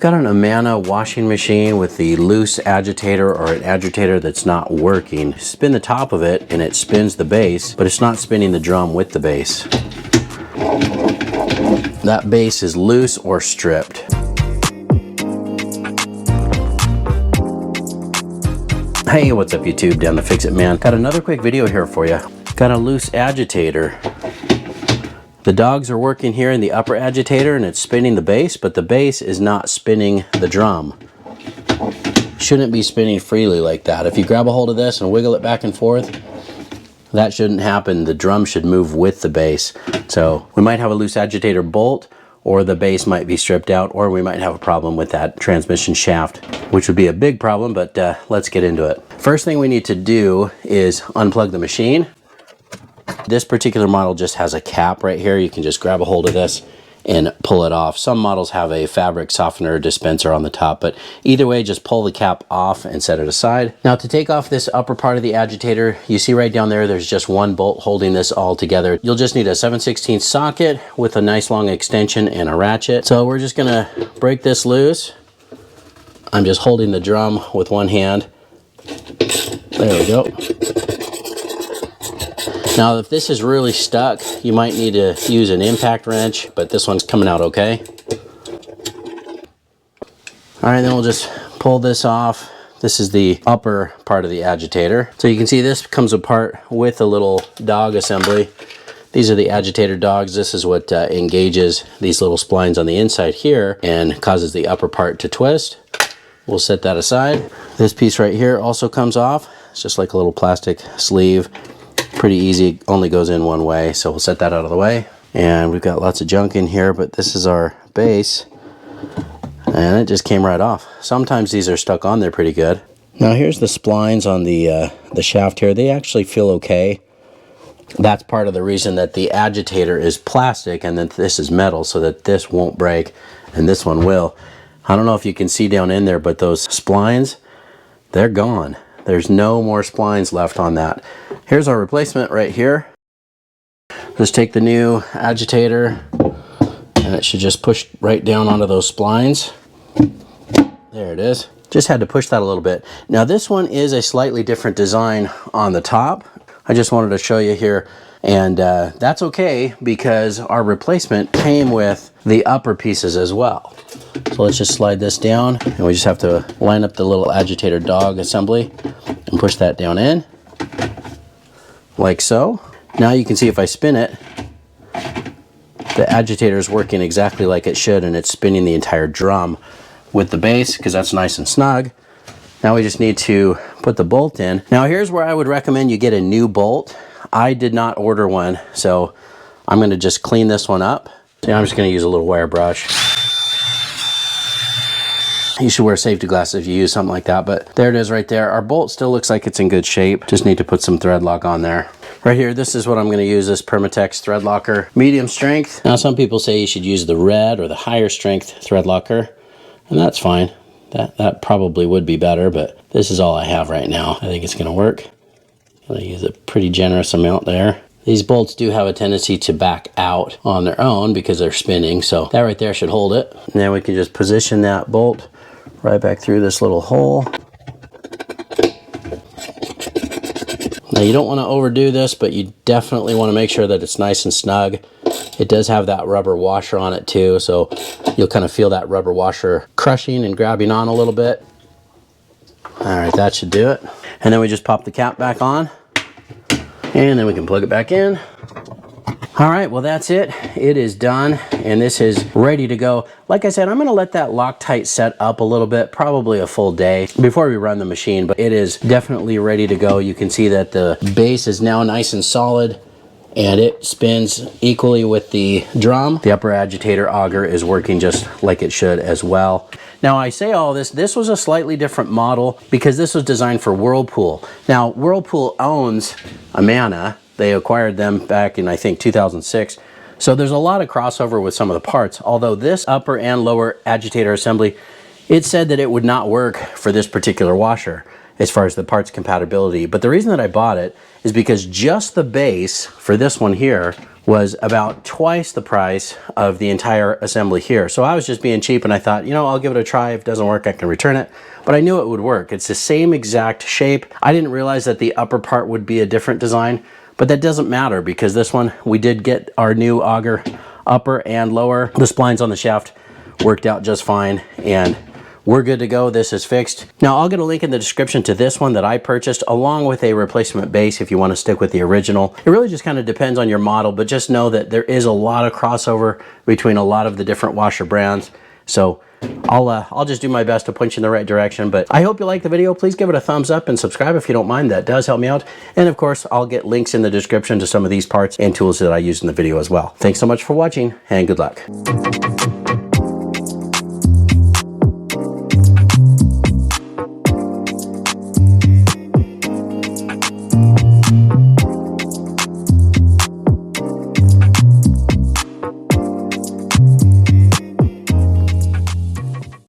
Got an Amana washing machine with the loose agitator or an agitator that's not working. Spin the top of it and it spins the base, but it's not spinning the drum with the base. That base is loose or stripped. Hey, what's up YouTube? Down to Fix It Man. Got another quick video here for you. Got a loose agitator. The dogs are working here in the upper agitator and it's spinning the base, but the base is not spinning the drum. Shouldn't be spinning freely like that. If you grab a hold of this and wiggle it back and forth, that shouldn't happen. The drum should move with the base. So we might have a loose agitator bolt, or the base might be stripped out, or we might have a problem with that transmission shaft, which would be a big problem, but let's get into it. First thing we need to do is unplug the machine. This particular model just has a cap right here. You can just grab a hold of this and pull it off. Some models have a fabric softener dispenser on the top, but either way, just pull the cap off and set it aside. Now to take off this upper part of the agitator, you see right down there, there's just one bolt holding this all together. You'll just need a 7/16 socket with a nice long extension and a ratchet. So we're just gonna break this loose. I'm just holding the drum with one hand. There we go. Now, if this is really stuck, you might need to use an impact wrench, but this one's coming out okay. All right, then we'll just pull this off. This is the upper part of the agitator. So you can see this comes apart with a little dog assembly. These are the agitator dogs. This is what engages these little splines on the inside here and causes the upper part to twist. We'll set that aside. This piece right here also comes off. It's just like a little plastic sleeve. Pretty easy, only goes in one way, so we'll set that out of the way. And we've got lots of junk in here, but this is our base, and it just came right off. Sometimes these are stuck on there pretty good. Now here's the splines on the shaft here. They actually feel okay. That's part of the reason that the agitator is plastic and then this is metal, so that this won't break and this one will. I don't know if you can see down in there, but those splines, they're gone. There's no more splines left on that. Here's our replacement right here. Just take the new agitator and it should just push right down onto those splines. There it is. Just had to push that a little bit. Now this one is a slightly different design on the top. I just wanted to show you here, and that's okay because our replacement came with the upper pieces as well. So let's just slide this down, and we just have to line up the little agitator dog assembly and push that down in, like so. Now you can see if I spin it, the agitator is working exactly like it should, and it's spinning the entire drum with the base because that's nice and snug. Now we just need to put the bolt in. Now here's where I would recommend you get a new bolt. I did not order one, so I'm going to just clean this one up. So I'm just going to use a little wire brush. You should wear safety glasses if you use something like that, but there it is right there. Our bolt still looks like it's in good shape. Just need to put some thread lock on there. Right here, this is what I'm going to use, this Permatex thread locker, medium strength. Now some people say you should use the red or the higher strength thread locker, and that's fine. That probably would be better, but this is all I have right now. I think it's going to work. I'm going to use a pretty generous amount there. These bolts do have a tendency to back out on their own because they're spinning, so that right there should hold it. And then we can just position that bolt right back through this little hole. Now you don't want to overdo this, but you definitely want to make sure that it's nice and snug. It does have that rubber washer on it too, so you'll kind of feel that rubber washer crushing and grabbing on a little bit. All right, that should do it. And then we just pop the cap back on, and then we can plug it back in. All right, well that's it. It is done, and this is ready to go. Like I said, I'm gonna let that Loctite set up a little bit, probably a full day before we run the machine, but it is definitely ready to go. You can see that the base is now nice and solid, and it spins equally with the drum. The upper agitator auger is working just like it should as well. Now I say all this, this was a slightly different model because this was designed for Whirlpool. Now Whirlpool owns Amana. They acquired them back in, I think, 2006. So there's a lot of crossover with some of the parts, although this upper and lower agitator assembly, it said that it would not work for this particular washer as far as the parts compatibility. But the reason that I bought it is because just the base for this one here was about twice the price of the entire assembly here. So I was just being cheap and I thought, you know, I'll give it a try. If it doesn't work, I can return it. But I knew it would work. It's the same exact shape. I didn't realize that the upper part would be a different design, but that doesn't matter because this one, we did get our new auger upper and lower. The splines on the shaft worked out just fine and we're good to go. This is fixed. Now I'll get a link in the description to this one that I purchased along with a replacement base if you want to stick with the original. It really just kind of depends on your model, but just know that there is a lot of crossover between a lot of the different washer brands. So I'll just do my best to point you in the right direction, but I hope you like the video. Please give it a thumbs up and subscribe if you don't mind. That does help me out. And of course, I'll get links in the description to some of these parts and tools that I use in the video as well. Thanks so much for watching and good luck.